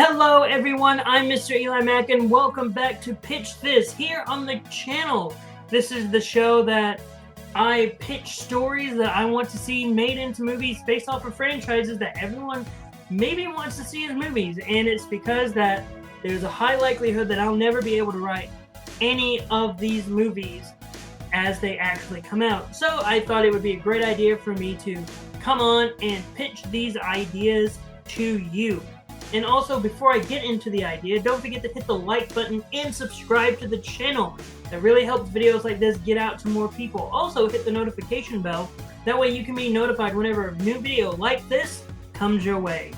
Hello everyone, I'm MrEliMac and welcome back to Pitch This here on the channel. This is the show that I pitch stories that I want to see made into movies based off of franchises that everyone maybe wants to see as movies, and it's because that there's a high likelihood that I'll never be able to write any of these movies as they actually come out. So I thought it would be a great idea for me to come on and pitch these ideas to you. And also, before I get into the idea, don't forget to hit the like button and subscribe to the channel. That really helps videos like this get out to more people. Also, hit the notification bell. That way you can be notified whenever a new video like this comes your way.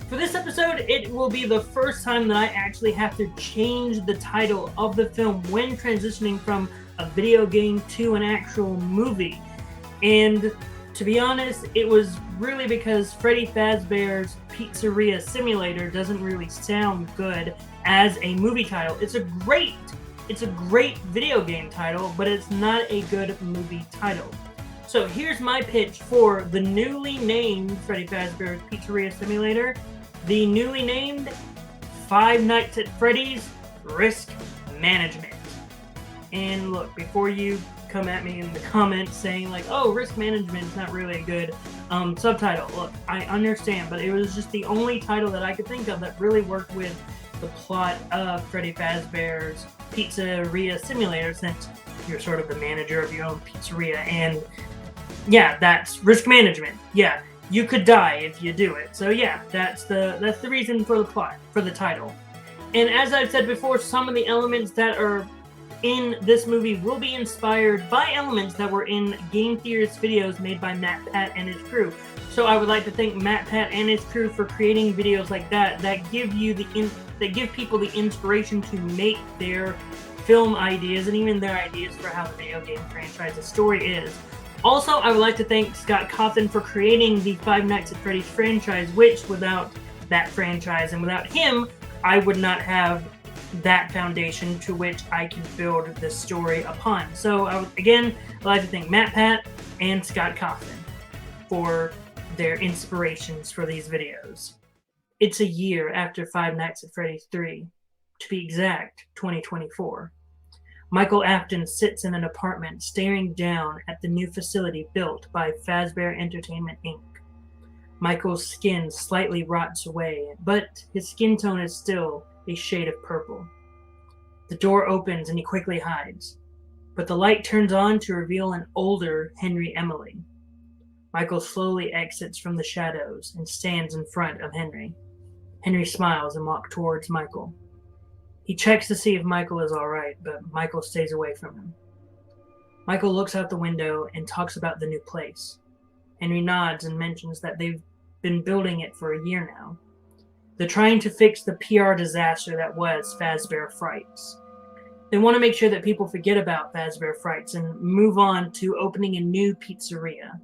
For this episode, it will be the first time that I actually have to change the title of the film when transitioning from a video game to an actual movie. And to be honest, it was really because Freddy Fazbear's Pizzeria Simulator doesn't really sound good as a movie title. It's a great video game title, but it's not a good movie title. So here's my pitch for the newly named Freddy Fazbear's Pizzeria Simulator, the newly named Five Nights at Freddy's Risk Management. And look, before you come at me in the comments saying like, oh, risk management is not really a good subtitle. Look, I understand, but it was just the only title that I could think of that really worked with the plot of Freddy Fazbear's Pizzeria Simulator, since you're sort of the manager of your own pizzeria. And yeah, that's risk management. Yeah, you could die if you do it. So yeah, that's the reason for the plot, for the title. And as I've said before, some of the elements that are in this movie will be inspired by elements that were in game theorist videos made by Matt Pat and his crew. So I would like to thank Matt Pat and his crew for creating videos like that give people the inspiration to make their film ideas and even their ideas for how the video game franchise's story is. Also, I would like to thank Scott Cawthon for creating the Five Nights at Freddy's franchise, which without that franchise and without him, I would not have that foundation to which I can build the story upon. So I'd like to thank Matt Pat and Scott Cawthon for their inspirations for these videos. It's a year after Five Nights at Freddy's 3, to be exact, 2024. Michael Afton sits in an apartment staring down at the new facility built by Fazbear Entertainment Inc. Michael's skin slightly rots away, but his skin tone is still a shade of purple. The door opens and he quickly hides, but the light turns on to reveal an older Henry Emily. Michael slowly exits from the shadows and stands in front of Henry. Henry smiles and walks towards Michael. He checks to see if Michael is alright, but Michael stays away from him. Michael looks out the window and talks about the new place. Henry nods and mentions that they've been building it for a year now. They're trying to fix the PR disaster that was Fazbear Frights. They want to make sure that people forget about Fazbear Frights and move on to opening a new pizzeria.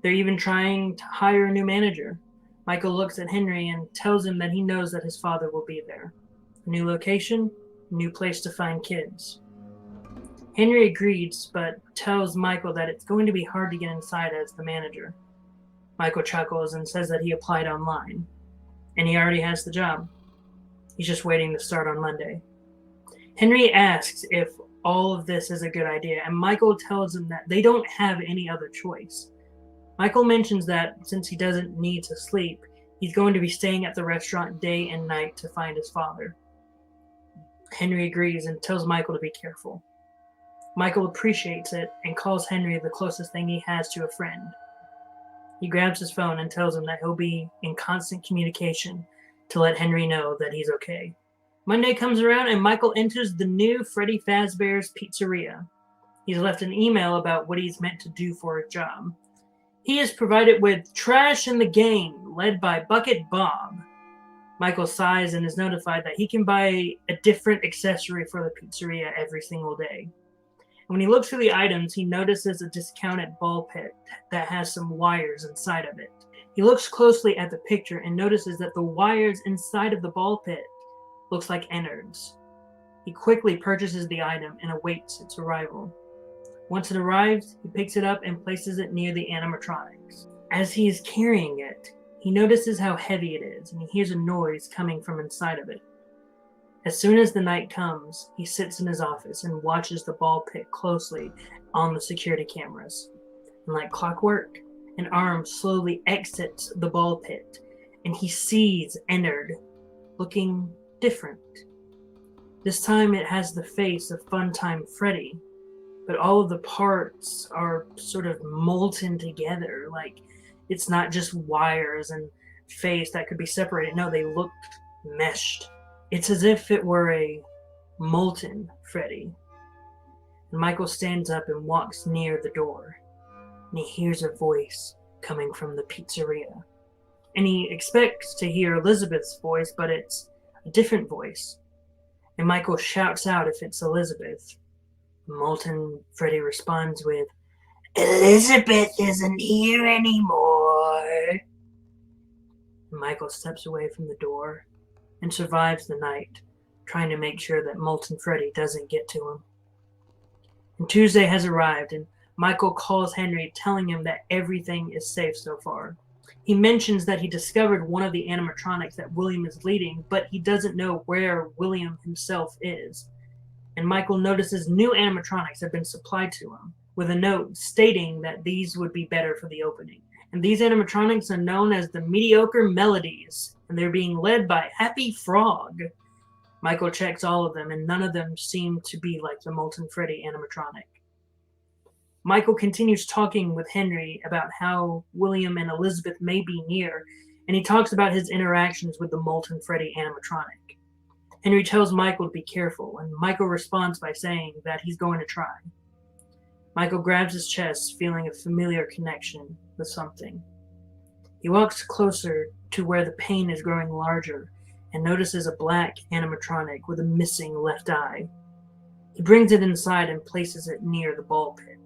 They're even trying to hire a new manager. Michael looks at Henry and tells him that he knows that his father will be there. A new location, a new place to find kids. Henry agrees, but tells Michael that it's going to be hard to get inside as the manager. Michael chuckles and says that he applied online, and he already has the job. He's just waiting to start on Monday. Henry asks if all of this is a good idea, and Michael tells him that they don't have any other choice. Michael mentions that since he doesn't need to sleep, he's going to be staying at the restaurant day and night to find his father. Henry agrees and tells Michael to be careful. Michael appreciates it and calls Henry the closest thing he has to a friend. He grabs his phone and tells him that he'll be in constant communication to let Henry know that he's okay. Monday comes around and Michael enters the new Freddy Fazbear's Pizzeria. He's left an email about what he's meant to do for a job. He is provided with trash in the game, led by Bucket Bob. Michael sighs and is notified that he can buy a different accessory for the pizzeria every single day. When he looks through the items, he notices a discounted ball pit that has some wires inside of it. He looks closely at the picture and notices that the wires inside of the ball pit looks like innards. He quickly purchases the item and awaits its arrival. Once it arrives, he picks it up and places it near the animatronics. As he is carrying it, He notices how heavy it is, and he hears a noise coming from inside of it. As soon as the night comes, he sits in his office and watches the ball pit closely on the security cameras. And like clockwork, an arm slowly exits the ball pit, and he sees Ennard, looking different. This time it has the face of Funtime Freddy, but all of the parts are sort of molten together. Like, it's not just wires and face that could be separated. No, they look meshed. It's as if it were a molten Freddy. And Michael stands up and walks near the door, and he hears a voice coming from the pizzeria. And he expects to hear Elizabeth's voice, but it's a different voice. And Michael shouts out if it's Elizabeth. Molten Freddy responds with, "Elizabeth isn't here anymore." And Michael steps away from the door and survives the night, trying to make sure that Molten Freddy doesn't get to him. And Tuesday has arrived, and Michael calls Henry, telling him that everything is safe so far. He mentions that he discovered one of the animatronics that William is leading, but he doesn't know where William himself is. And Michael notices new animatronics have been supplied to him, with a note stating that these would be better for the opening. And these animatronics are known as the Mediocre Melodies, and they're being led by Happy Frog. Michael checks all of them, and none of them seem to be like the Molten Freddy animatronic. Michael continues talking with Henry about how William and Elizabeth may be near, and he talks about his interactions with the Molten Freddy animatronic. Henry tells Michael to be careful, and Michael responds by saying that he's going to try. Michael grabs his chest, feeling a familiar connection with something. He walks closer to where the pain is growing larger and notices a black animatronic with a missing left eye. He brings it inside and places it near the ball pit.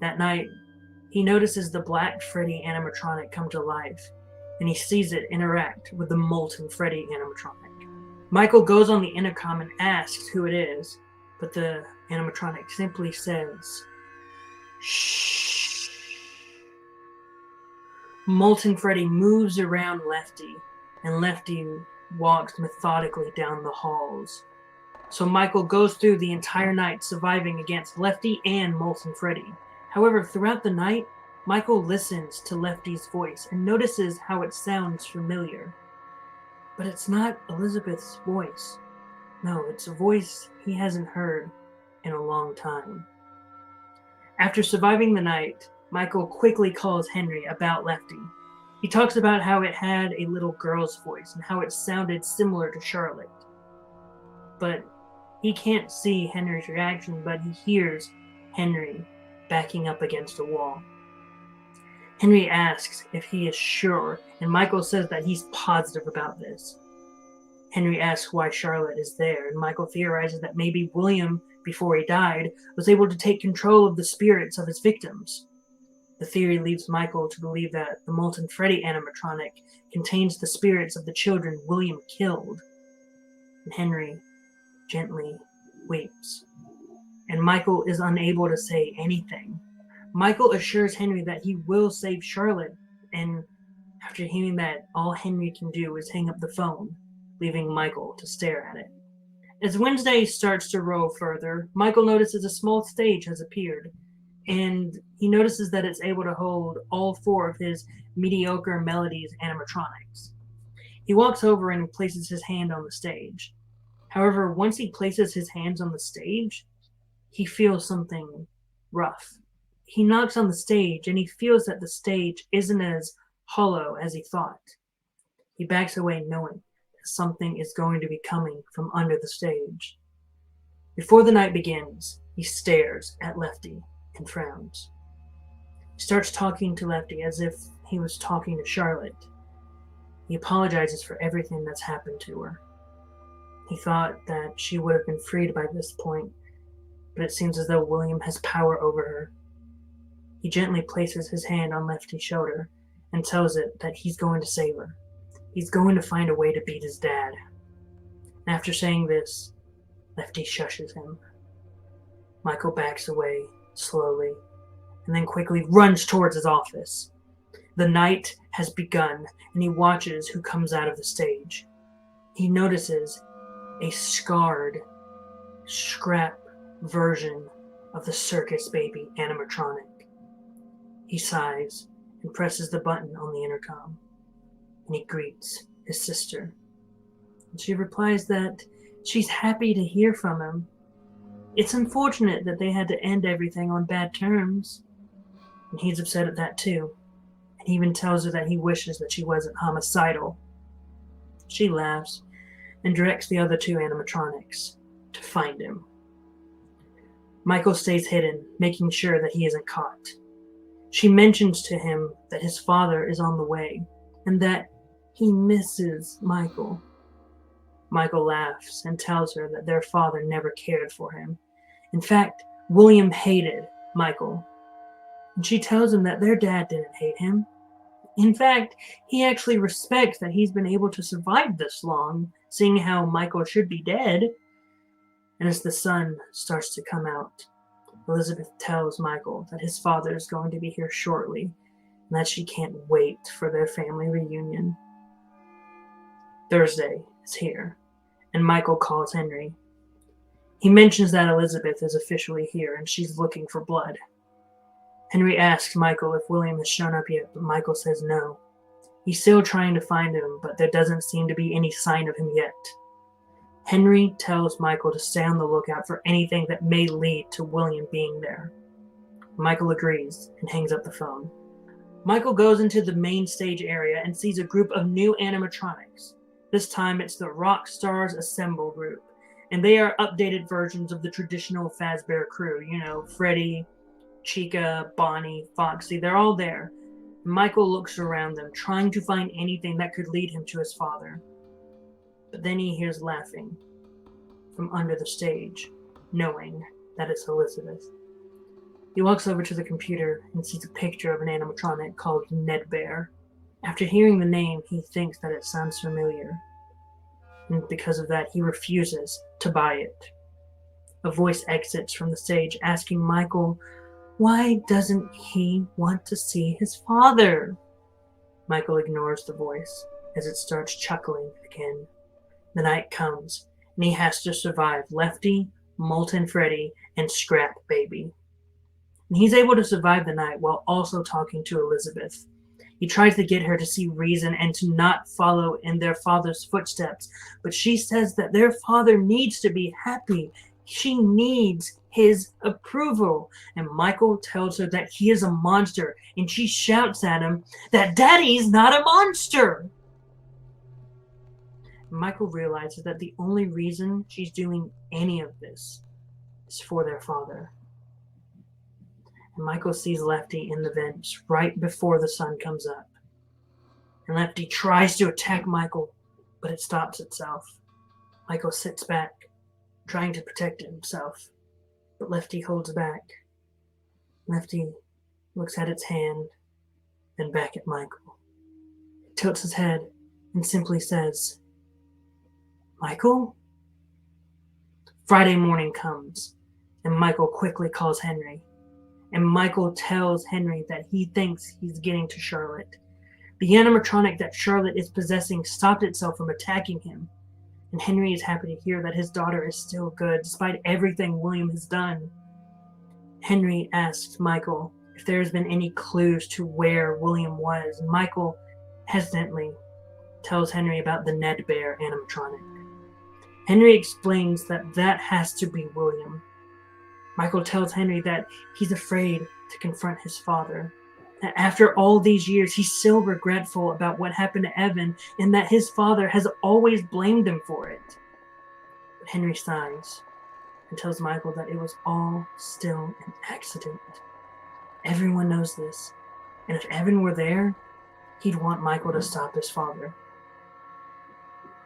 That night, he notices the Black Freddy animatronic come to life, and he sees it interact with the Molten Freddy animatronic. Michael goes on the intercom and asks who it is, but the animatronic simply says, "Shh." Molten Freddy moves around Lefty, and Lefty walks methodically down the halls. So Michael goes through the entire night surviving against Lefty and Molten Freddy. However, throughout the night, Michael listens to Lefty's voice and notices how it sounds familiar. But it's not Elizabeth's voice. No, it's a voice he hasn't heard in a long time. After surviving the night, Michael quickly calls Henry about Lefty. He talks about how it had a little girl's voice and how it sounded similar to Charlotte. But he can't see Henry's reaction, but he hears Henry backing up against a wall. Henry asks if he is sure, and Michael says that he's positive about this. Henry asks why Charlotte is there, and Michael theorizes that maybe William, before he died, was able to take control of the spirits of his victims. The theory leads Michael to believe that the Molten Freddy animatronic contains the spirits of the children William killed. And Henry gently weeps. And Michael is unable to say anything. Michael assures Henry that he will save Charlotte, and after hearing that, all Henry can do is hang up the phone, leaving Michael to stare at it. As Wednesday starts to roll further, Michael notices a small stage has appeared, and he notices that it's able to hold all four of his Mediocre Melodies animatronics. He walks over and places his hand on the stage. However, once he places his hands on the stage, he feels something rough. He knocks on the stage, and he feels that the stage isn't as hollow as he thought. He backs away knowing that something is going to be coming from under the stage. Before the night begins, he stares at Lefty and frowns. He starts talking to Lefty as if he was talking to Charlotte. He apologizes for everything that's happened to her. He thought that she would have been freed by this point, but it seems as though William has power over her. He gently places his hand on Lefty's shoulder and tells it that he's going to save her. He's going to find a way to beat his dad. And after saying this, Lefty shushes him. Michael backs away slowly and then quickly runs towards his office. The night has begun, and he watches who comes out of the stage. He notices a scarred, scrap version of the circus baby animatronic. He sighs and presses the button on the intercom, and he greets his sister. And she replies that she's happy to hear from him. It's unfortunate that they had to end everything on bad terms, and he's upset at that too. And he even tells her that he wishes that she wasn't homicidal. She laughs and directs the other two animatronics to find him. Michael stays hidden, making sure that he isn't caught. She mentions to him that his father is on the way and that he misses Michael. Michael laughs and tells her that their father never cared for him. In fact, William hated Michael. And she tells him that their dad didn't hate him. In fact, he actually respects that he's been able to survive this long, seeing how Michael should be dead. And as the sun starts to come out, Elizabeth tells Michael that his father is going to be here shortly and that she can't wait for their family reunion. Thursday is here, and Michael calls Henry. He mentions that Elizabeth is officially here and she's looking for blood. Henry asks Michael if William has shown up yet, but Michael says no. He's still trying to find him, but there doesn't seem to be any sign of him yet. Henry tells Michael to stay on the lookout for anything that may lead to William being there. Michael agrees and hangs up the phone. Michael goes into the main stage area and sees a group of new animatronics. This time it's the Rock Stars Assemble group, and they are updated versions of the traditional Fazbear crew. You know, Freddy, Chica, Bonnie, Foxy, they're all there. Michael looks around them, trying to find anything that could lead him to his father. But then he hears laughing from under the stage, knowing that it's Elizabeth. He walks over to the computer and sees a picture of an animatronic called Ned Bear. After hearing the name, he thinks that it sounds familiar. And because of that, he refuses to buy it. A voice exits from the stage asking Michael, why doesn't he want to see his father? Michael ignores the voice as it starts chuckling again. The night comes, and he has to survive Lefty, Molten Freddy, and Scrap Baby. And he's able to survive the night while also talking to Elizabeth. He tries to get her to see reason and to not follow in their father's footsteps, but she says that their father needs to be happy. She needs his approval. And Michael tells her that he is a monster, and she shouts at him that Daddy's not a monster. Michael realizes that the only reason she's doing any of this is for their father. And Michael sees Lefty in the vents right before the sun comes up. And Lefty tries to attack Michael, but it stops itself. Michael sits back, trying to protect himself, but Lefty holds back. Lefty looks at its hand, then back at Michael. He tilts his head and simply says, Michael? Friday morning comes, and Michael quickly calls Henry. And Michael tells Henry that he thinks he's getting to Charlotte. The animatronic that Charlotte is possessing stopped itself from attacking him. And Henry is happy to hear that his daughter is still good, despite everything William has done. Henry asks Michael if there has been any clues to where William was. Michael hesitantly tells Henry about the Ned Bear animatronic. Henry explains that that has to be William. Michael tells Henry that he's afraid to confront his father. That after all these years, he's still regretful about what happened to Evan and that his father has always blamed him for it. But Henry sighs and tells Michael that it was all still an accident. Everyone knows this, and if Evan were there, he'd want Michael to stop his father.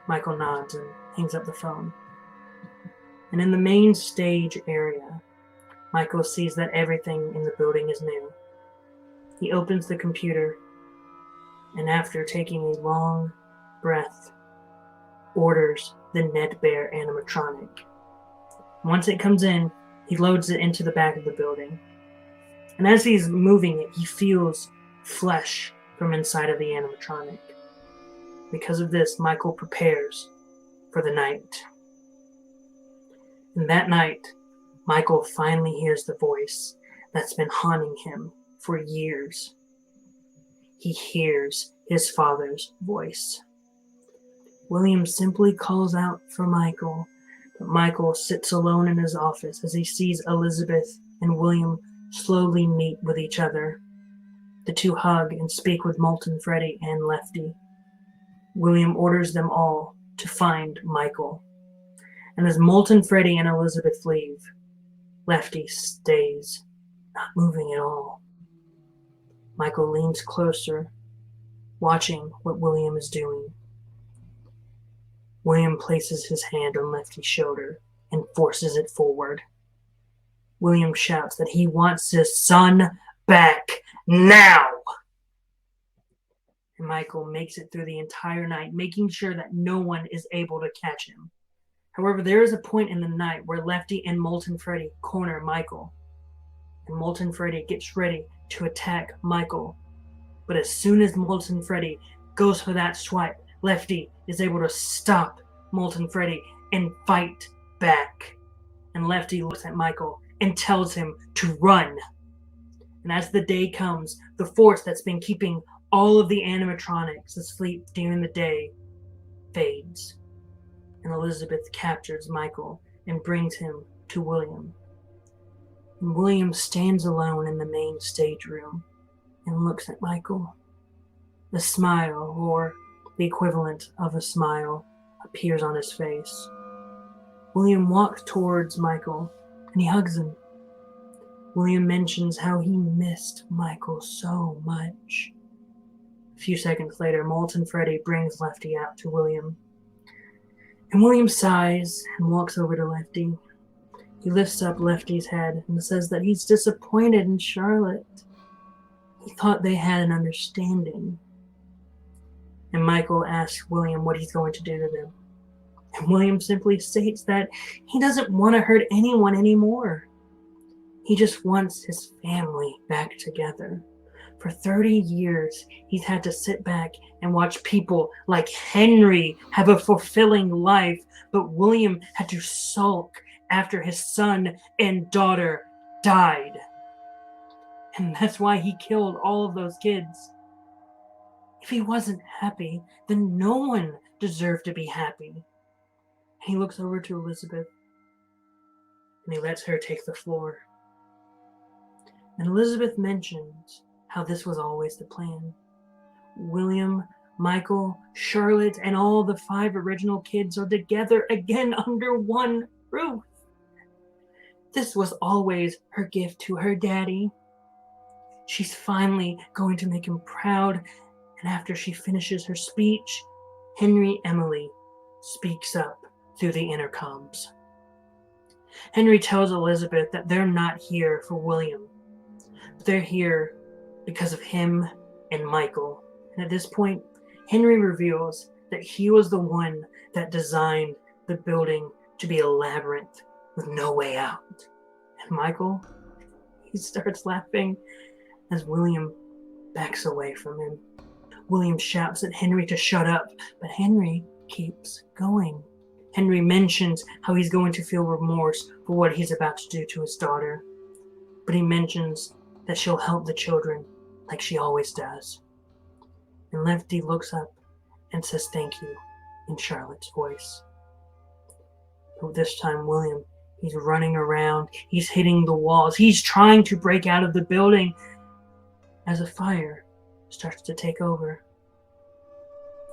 Michael nods and hangs up the phone. And in the main stage area, Michael sees that everything in the building is new. He opens the computer, and after taking a long breath, orders the Ned Bear animatronic. Once it comes in, he loads it into the back of the building. And as he's moving it, he feels flesh from inside of the animatronic. Because of this, Michael prepares for the night. And that night, Michael finally hears the voice that's been haunting him for years. He hears his father's voice. William simply calls out for Michael, but Michael sits alone in his office as he sees Elizabeth and William slowly meet with each other. The two hug and speak with Molten Freddy and Lefty. William orders them all to find Michael. And as Molten Freddy and Elizabeth leave, Lefty stays, not moving at all. Michael leans closer, watching what William is doing. William places his hand on Lefty's shoulder and forces it forward. William shouts that he wants his son back now! And Michael makes it through the entire night, making sure that no one is able to catch him. However, there is a point in the night where Lefty and Molten Freddy corner Michael. And Molten Freddy gets ready to attack Michael. But as soon as Molten Freddy goes for that swipe, Lefty is able to stop Molten Freddy and fight back. And Lefty looks at Michael and tells him to run. And as the day comes, the force that's been keeping all of the animatronics asleep during the day fades. And Elizabeth captures Michael and brings him to William. And William stands alone in the main stage room and looks at Michael. A smile, or the equivalent of a smile, appears on his face. William walks towards Michael and he hugs him. William mentions how he missed Michael so much. A few seconds later, Molten Freddy brings Lefty out to William. And William sighs and walks over to Lefty. He lifts up Lefty's head and says that he's disappointed in Charlotte. He thought they had an understanding. And Michael asks William what he's going to do to them. And William simply states that he doesn't want to hurt anyone anymore. He just wants his family back together. For 30 years, he's had to sit back and watch people like Henry have a fulfilling life, but William had to sulk after his son and daughter died. And that's why he killed all of those kids. If he wasn't happy, then no one deserved to be happy. He looks over to Elizabeth and he lets her take the floor. And Elizabeth mentions how this was always the plan. William, Michael, Charlotte, and all the 5 original kids are together again under one roof. This was always her gift to her daddy. She's finally going to make him proud, and after she finishes her speech, Henry Emily speaks up through the intercoms. Henry tells Elizabeth that they're not here for William. They're here because of him and Michael. And at this point, Henry reveals that he was the one that designed the building to be a labyrinth with no way out. And Michael, he starts laughing as William backs away from him. William shouts at Henry to shut up, but Henry keeps going. Henry mentions how he's going to feel remorse for what he's about to do to his daughter, but he mentions that she'll help the children like she always does. And Lefty looks up and says thank you in Charlotte's voice. But this time William, he's running around, he's hitting the walls, he's trying to break out of the building as a fire starts to take over.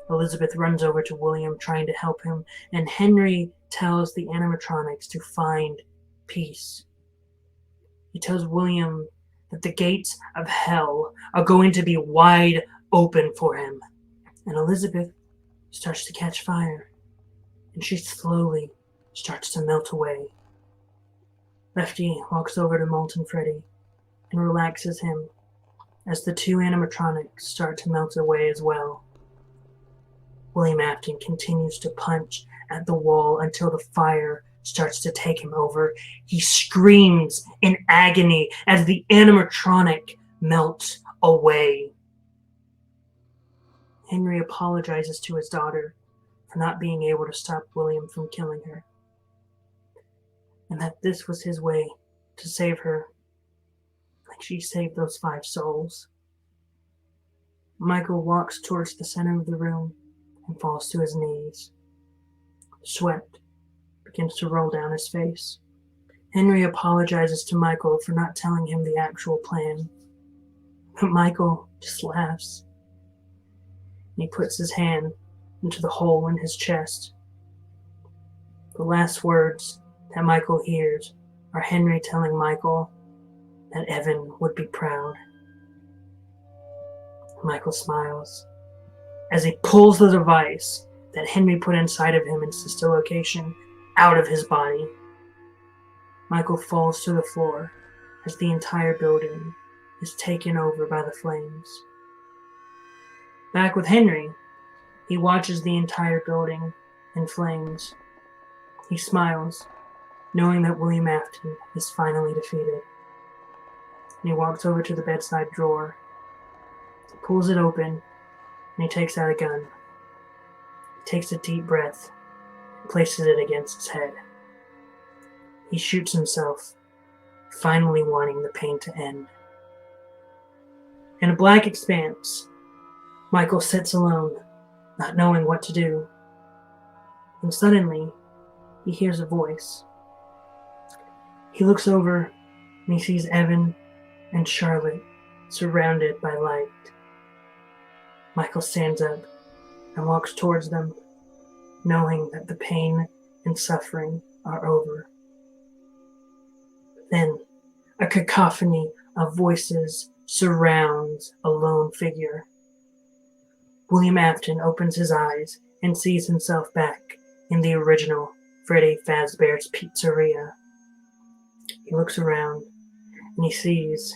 Elizabeth runs over to William trying to help him, and Henry tells the animatronics to find peace. He tells William that the gates of hell are going to be wide open for him. And Elizabeth starts to catch fire, and she slowly starts to melt away. Lefty walks over to Molten Freddy and relaxes him as the 2 animatronics start to melt away as well. William Afton continues to punch at the wall until the fire starts to take him over. He screams in agony as the animatronic melts away. Henry apologizes to his daughter for not being able to stop William from killing her, and that this was his way to save her, like she saved those 5 souls. Michael walks towards the center of the room and falls to his knees. Sweat begins to roll down his face. Henry apologizes to Michael for not telling him the actual plan, but Michael just laughs. He puts his hand into the hole in his chest. The last words that Michael hears are Henry telling Michael that Evan would be proud. Michael smiles as he pulls the device that Henry put inside of him in sister location out of his body. Michael falls to the floor as the entire building is taken over by the flames. Back with Henry, he watches the entire building in flames. He smiles, knowing that William Afton is finally defeated. And he walks over to the bedside drawer. He pulls it open, and he takes out a gun. He takes a deep breath and places it against his head. He shoots himself, finally wanting the pain to end. In a black expanse, Michael sits alone, not knowing what to do. And suddenly, he hears a voice. He looks over and he sees Evan and Charlotte surrounded by light. Michael stands up and walks towards them, knowing that the pain and suffering are over. Then, a cacophony of voices surrounds a lone figure. William Afton opens his eyes and sees himself back in the original Freddy Fazbear's Pizzeria. He looks around and he sees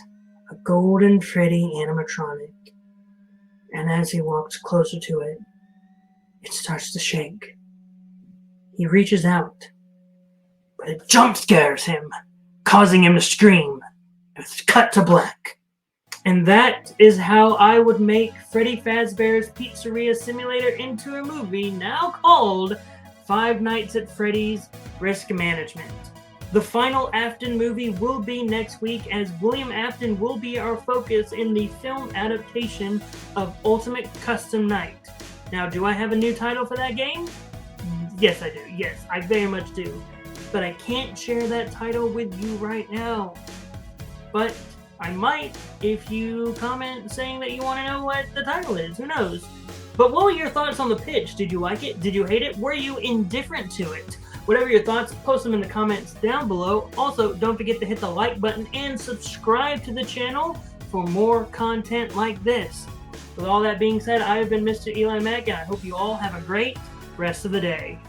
a golden Freddy animatronic, and as he walks closer to it, it starts to shake. He reaches out, but it jump scares him, causing him to scream. It's cut to black. And that is how I would make Freddy Fazbear's Pizzeria Simulator into a movie now called Five Nights at Freddy's Risk Management. The final Afton movie will be next week, as William Afton will be our focus in the film adaptation of Ultimate Custom Night. Now, do I have a new title for that game? Yes, I do. Yes, I very much do. But I can't share that title with you right now. But I might if you comment saying that you want to know what the title is. Who knows? But what were your thoughts on the pitch? Did you like it? Did you hate it? Were you indifferent to it? Whatever your thoughts, post them in the comments down below. Also, don't forget to hit the like button and subscribe to the channel for more content like this. With all that being said, I have been Mr. EliMac, and I hope you all have a great rest of the day.